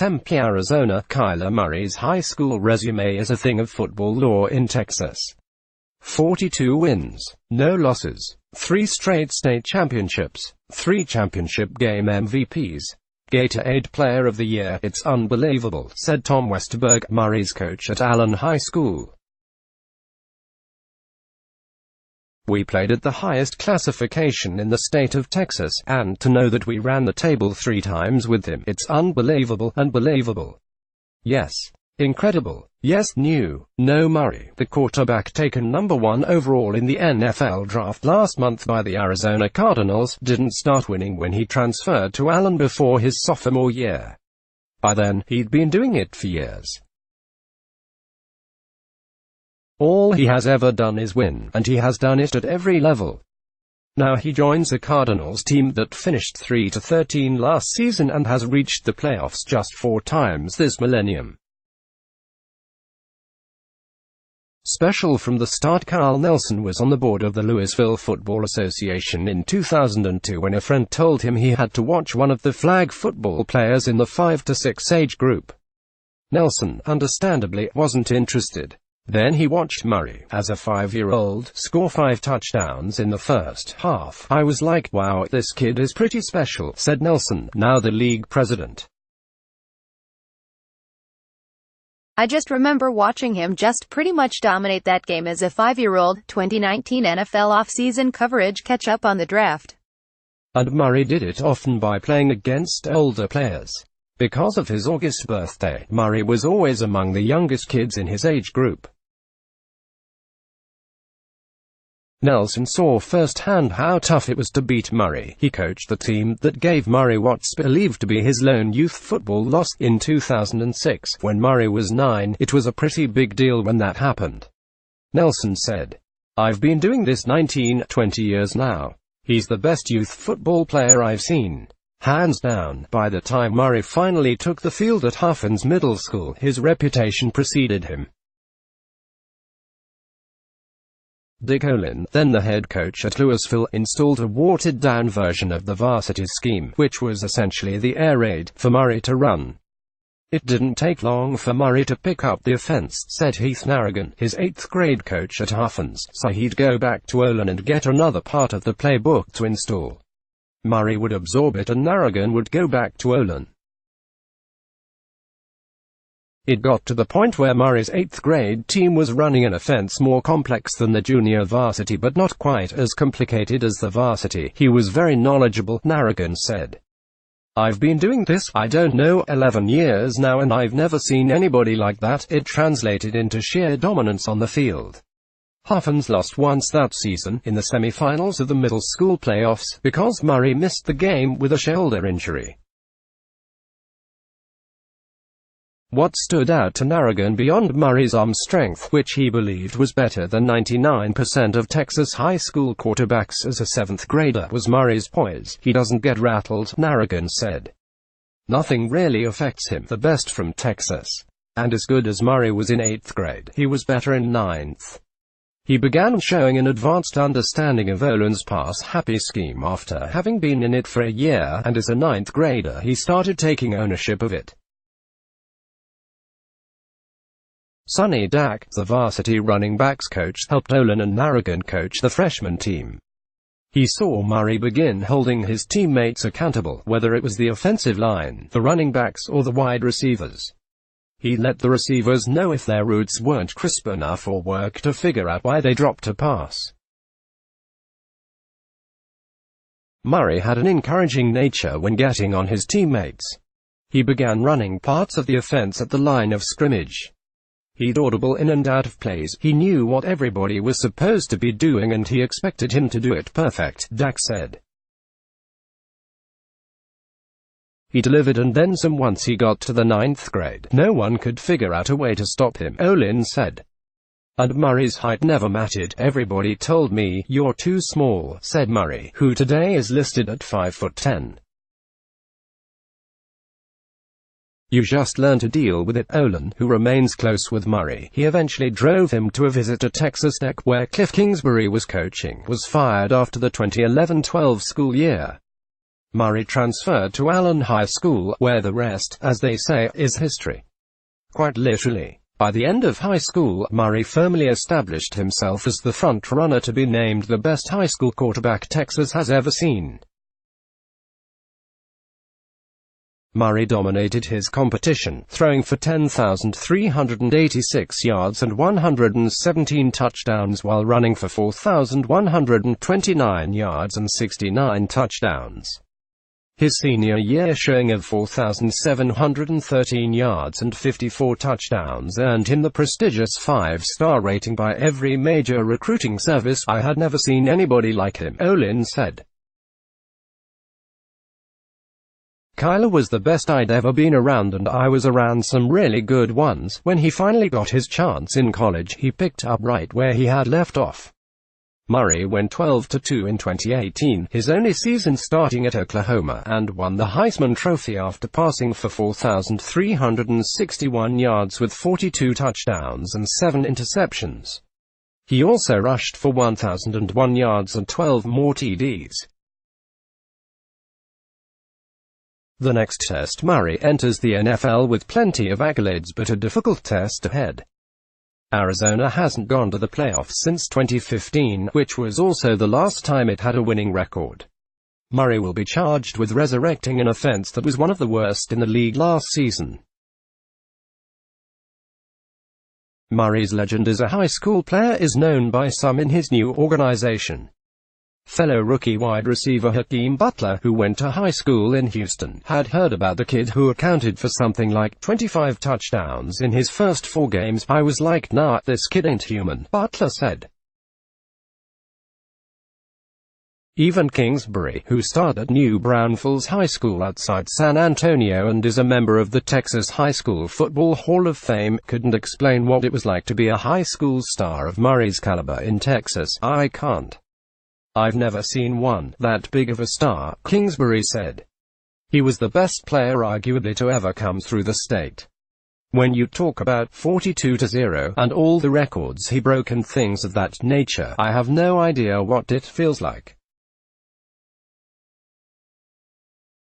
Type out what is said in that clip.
Tempe, Arizona. Kyler Murray's high school resume is a thing of football lore in Texas. 42 wins, no losses, 3 straight state championships, 3 championship game MVPs. Gatorade Player of the Year. It's unbelievable, said Tom Westerberg, Murray's coach at Allen High School. We played at the highest classification in the state of Texas, and to know that we ran the table 3 times with him, it's unbelievable, unbelievable. Yes. Incredible. Yes. No Murray, the quarterback taken number 1 overall in the NFL draft last month by the Arizona Cardinals, didn't start winning when he transferred to Allen before his sophomore year. By then, he'd been doing it for years. All he has ever done is win, and he has done it at every level. Now he joins a Cardinals team that finished 3-13 last season and has reached the playoffs just 4 times this millennium. Special from the start. Carl Nelson was on the board of the Louisville Football Association in 2002 when a friend told him he had to watch one of the flag football players in the 5 to 6 age group. Nelson, understandably, wasn't interested. Then he watched Murray, as a 5-year-old, score 5 touchdowns in the first half. I was like, wow, this kid is pretty special, said Nelson, now the league president. I just remember watching him just pretty much dominate that game as a 5-year-old. 2019 NFL offseason coverage catch up on the draft. And Murray did it often by playing against older players. Because of his August birthday, Murray was always among the youngest kids in his age group. Nelson saw firsthand how tough it was to beat Murray. He coached the team that gave Murray what's believed to be his lone youth football loss in 2006. When Murray was 9, it was a pretty big deal when that happened. Nelson said, "I've been doing this 19-20 years now. He's the best youth football player I've seen. Hands down." By the time Murray finally took the field at Huffins Middle School, his reputation preceded him. Dick Olin, then the head coach at Louisville, installed a watered-down version of the varsity scheme, which was essentially the air raid, for Murray to run. It didn't take long for Murray to pick up the offense, said Heath Narragan, his 8th grade coach at Huffins, so he'd go back to Olin and get another part of the playbook to install. Murray would absorb it and Narragan would go back to Olin. It got to the point where Murray's 8th grade team was running an offense more complex than the junior varsity but not quite as complicated as the varsity. He was very knowledgeable, Narragan said. "I've been doing this, I don't know, 11 years now and I've never seen anybody like that." It translated into sheer dominance on the field. Huffins lost once that season, in the semifinals of the middle school playoffs, because Murray missed the game with a shoulder injury. What stood out to Narragan beyond Murray's arm strength, which he believed was better than 99% of Texas high school quarterbacks as a 7th grader, was Murray's poise. He doesn't get rattled, Narragan said. Nothing really affects him. The best from Texas. And as good as Murray was in 8th grade, he was better in 9th. He began showing an advanced understanding of Olin's pass-happy scheme after having been in it for a year, and as a 9th grader he started taking ownership of it. Sonny Dak, the varsity running backs coach, helped Olin and Narragan coach the freshman team. He saw Murray begin holding his teammates accountable, whether it was the offensive line, the running backs, or the wide receivers. He let the receivers know if their routes weren't crisp enough or work to figure out why they dropped a pass. Murray had an encouraging nature when getting on his teammates. He began running parts of the offense at the line of scrimmage. He'd audible in and out of plays. He knew what everybody was supposed to be doing and he expected him to do it perfect, Dak said. He delivered and then some once he got to the 9th grade. No one could figure out a way to stop him, Olin said. And Murray's height never mattered. "Everybody told me, you're too small," said Murray, who today is listed at 5'10". "You just learn to deal with it." Olin, who remains close with Murray, he eventually drove him to a visit to Texas Tech where Cliff Kingsbury was coaching, was fired after the 2011-12 school year. Murray transferred to Allen High School, where the rest, as they say, is history. Quite literally. By the end of high school, Murray firmly established himself as the front-runner to be named the best high school quarterback Texas has ever seen. Murray dominated his competition, throwing for 10,386 yards and 117 touchdowns while running for 4,129 yards and 69 touchdowns. His senior year showing of 4,713 yards and 54 touchdowns earned him the prestigious 5-star rating by every major recruiting service. "I had never seen anybody like him," Olin said. "Kyler was the best I'd ever been around, and I was around some really good ones. When he finally got his chance in college, he picked up right where he had left off." Murray went 12-2 in 2018, his only season starting at Oklahoma, and won the Heisman Trophy after passing for 4,361 yards with 42 touchdowns and 7 interceptions. He also rushed for 1,001 yards and 12 more TDs. The next test, Murray enters the NFL with plenty of accolades but a difficult test ahead. Arizona hasn't gone to the playoffs since 2015, which was also the last time it had a winning record. Murray will be charged with resurrecting an offense that was one of the worst in the league last season. Murray's legend as a high school player is known by some in his new organization. Fellow rookie wide receiver Hakeem Butler, who went to high school in Houston, had heard about the kid who accounted for something like 25 touchdowns in his first 4 games. "I was like, nah, this kid ain't human," Butler said. Even Kingsbury, who starred at New Braunfels High School outside San Antonio and is a member of the Texas High School Football Hall of Fame, couldn't explain what it was like to be a high school star of Murray's caliber in Texas. "I can't. I've never seen one that big of a star," Kingsbury said. "He was the best player arguably to ever come through the state. When you talk about 42-0 and all the records he broke and things of that nature, I have no idea what it feels like."